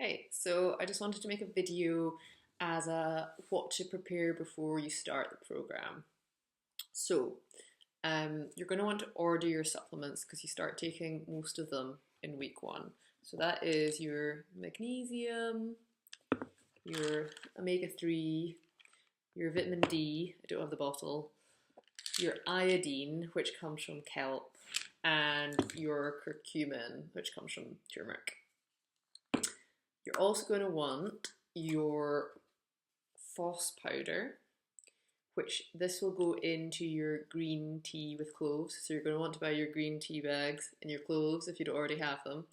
Hey, so I just wanted to make a video as a what to prepare before you start the program. So, you're going to want to order your supplements because you start taking most of them in week one. So that is your magnesium, your omega-3, your vitamin D, I don't have the bottle, your iodine, which comes from kelp, and your curcumin, which comes from turmeric. You're also going to want your FOS powder, which this will go into your green tea with cloves. So you're going to want to buy your green tea bags and your cloves if you don't already have them.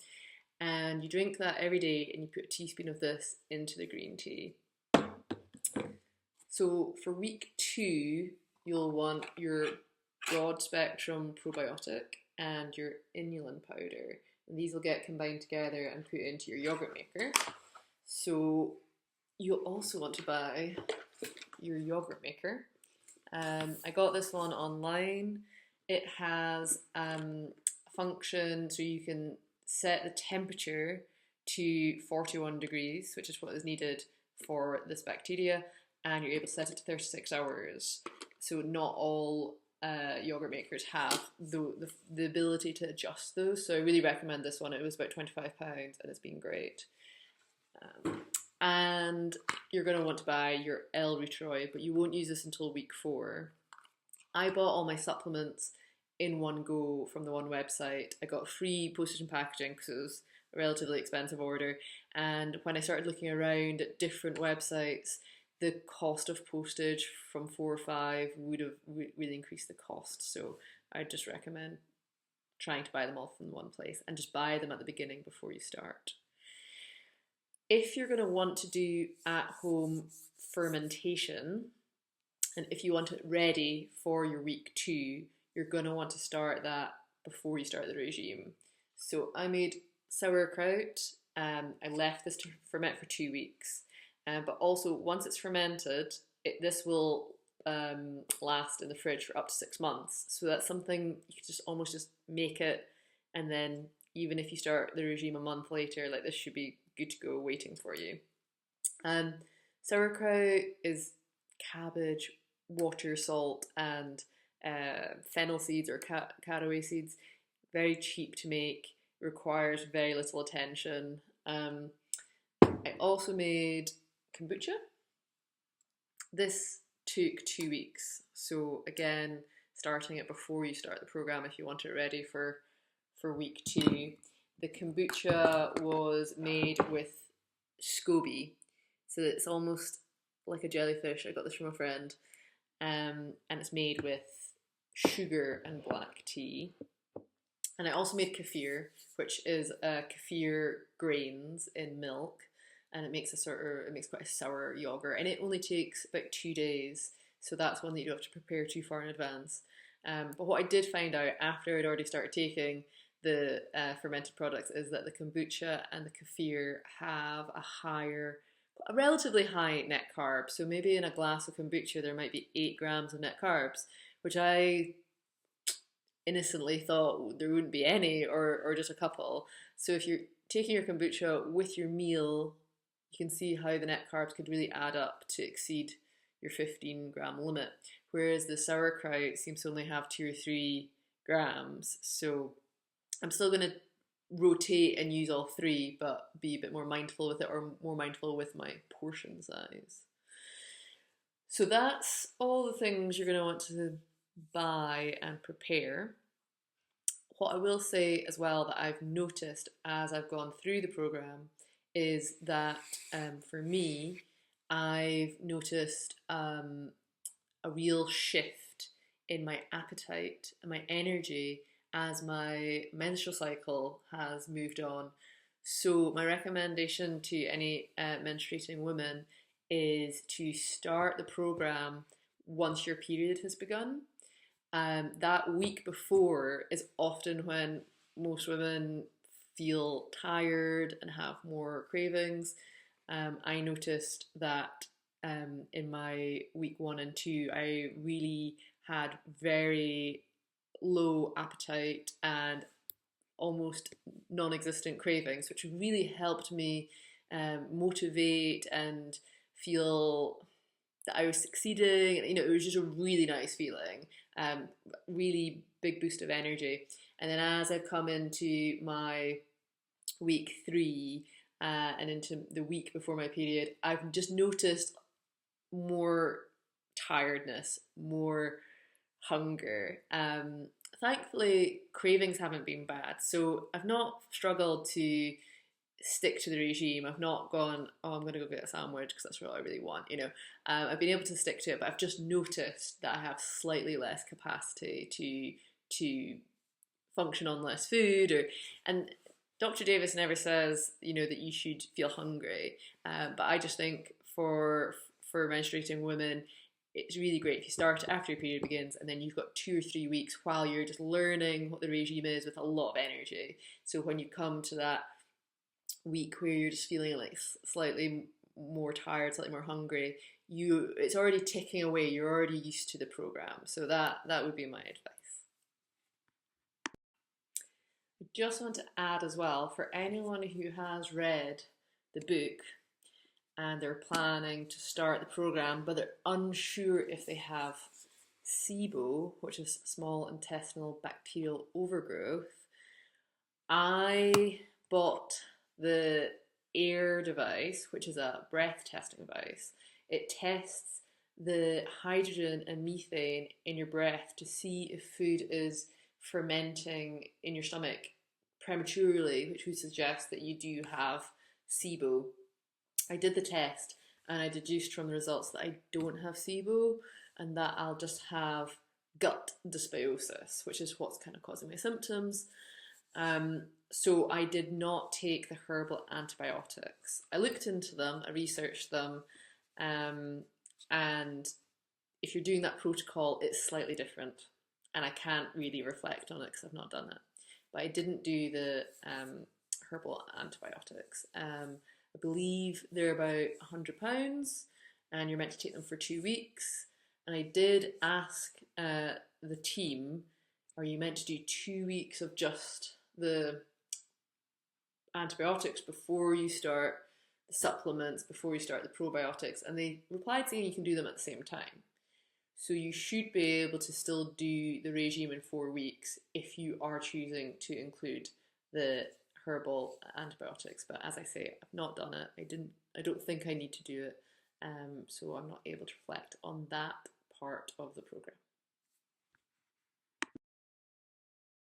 And you drink that every day and you put a teaspoon of this into the green tea. So for week 2, you'll want your broad spectrum probiotic and your inulin powder. And these will get combined together and put into your yogurt maker. So you'll also want to buy your yogurt maker. I got this one online. It has a function so you can set the temperature to 41 degrees, which is what is needed for this bacteria, and you're able to set it to 36 hours. So not all yogurt makers have the ability to adjust those. So I really recommend this one. It was about £25 and it's been great. And you're going to want to buy your L-Retroid, but you won't use this until week 4. I bought all my supplements in one go from the one website. I got free postage and packaging because it was a relatively expensive order. And when I started looking around at different websites, the cost of postage from 4 or 5 would have really increased the cost. So I just recommend trying to buy them all from one place and just buy them at the beginning before you start. If you're going to want to do at-home fermentation, and if you want it ready for your week 2, you're going to want to start that before you start the regime. So I made sauerkraut. I left this to ferment for 2 weeks. But also, once it's fermented, this will last in the fridge for up to 6 months. So that's something you can just almost just make it, and then even if you start the regime a month later, like this should be good to go waiting for you. Sauerkraut is cabbage, water, salt, and fennel seeds or caraway seeds. Very cheap to make, requires very little attention. I also made kombucha. This took 2 weeks. So again, starting it before you start the program if you want it ready for week 2. The kombucha was made with SCOBY. So it's almost like a jellyfish. I got this from a friend. And it's made with sugar and black tea. And I also made kefir, which is kefir grains in milk, and it makes quite a sour yogurt, and it only takes about 2 days. So that's one that you don't have to prepare too far in advance. But what I did find out after I'd already started taking the fermented products is that the kombucha and the kefir have a relatively high net carb. So maybe in a glass of kombucha there might be 8 grams of net carbs, which I innocently thought there wouldn't be any or just a couple. So if you're taking your kombucha with your meal, you can see how the net carbs could really add up to exceed your 15-gram limit. Whereas the sauerkraut seems to only have 2 or 3 grams. So I'm still going to rotate and use all 3, but be a bit more mindful with it, or more mindful with my portion size. So that's all the things you're going to want to buy and prepare. What I will say as well that I've noticed as I've gone through the program is that for me, I've noticed a real shift in my appetite and my energy as my menstrual cycle has moved on. So my recommendation to any menstruating women is to start the program once your period has begun. That week before is often when most women feel tired and have more cravings. I noticed that in my week 1 and 2, I really had very low appetite and almost non-existent cravings, which really helped me motivate and feel that I was succeeding. You know, it was just a really nice feeling, really big boost of energy. And then as I've come into my week 3 and into the week before my period, I've just noticed more tiredness, more hunger. Thankfully, cravings haven't been bad, so I've not struggled to stick to the regime. I've not gone, oh, I'm going to go get a sandwich because that's what I really want. You know, I've been able to stick to it, but I've just noticed that I have slightly less capacity to function on less food, or and Dr. Davis never says, you know, that you should feel hungry, but I just think for menstruating women, it's really great if you start after your period begins and then you've got 2 or 3 weeks while you're just learning what the regime is with a lot of energy. So when you come to that week where you're just feeling like slightly more tired, slightly more hungry, it's already ticking away. You're already used to the program. So that would be my advice. I just want to add as well, for anyone who has read the book and they're planning to start the program, but they're unsure if they have SIBO, which is small intestinal bacterial overgrowth, I bought the AIR device, which is a breath testing device. It tests the hydrogen and methane in your breath to see if food is fermenting in your stomach prematurely, which would suggest that you do have SIBO. I did the test and I deduced from the results that I don't have SIBO and that I'll just have gut dysbiosis, which is what's kind of causing my symptoms. So I did not take the herbal antibiotics. I looked into them, I researched them, and if you're doing that protocol, it's slightly different. And I can't really reflect on it because I've not done it. But I didn't do the herbal antibiotics. I believe they're about £100 and you're meant to take them for 2 weeks. And I did ask the team, are you meant to do 2 weeks of just the antibiotics before you start the supplements, before you start the probiotics? And they replied saying you can do them at the same time. So you should be able to still do the regime in 4 weeks if you are choosing to include the herbal antibiotics. But as I say, I've not done it. I don't think I need to do it. So I'm not able to reflect on that part of the program.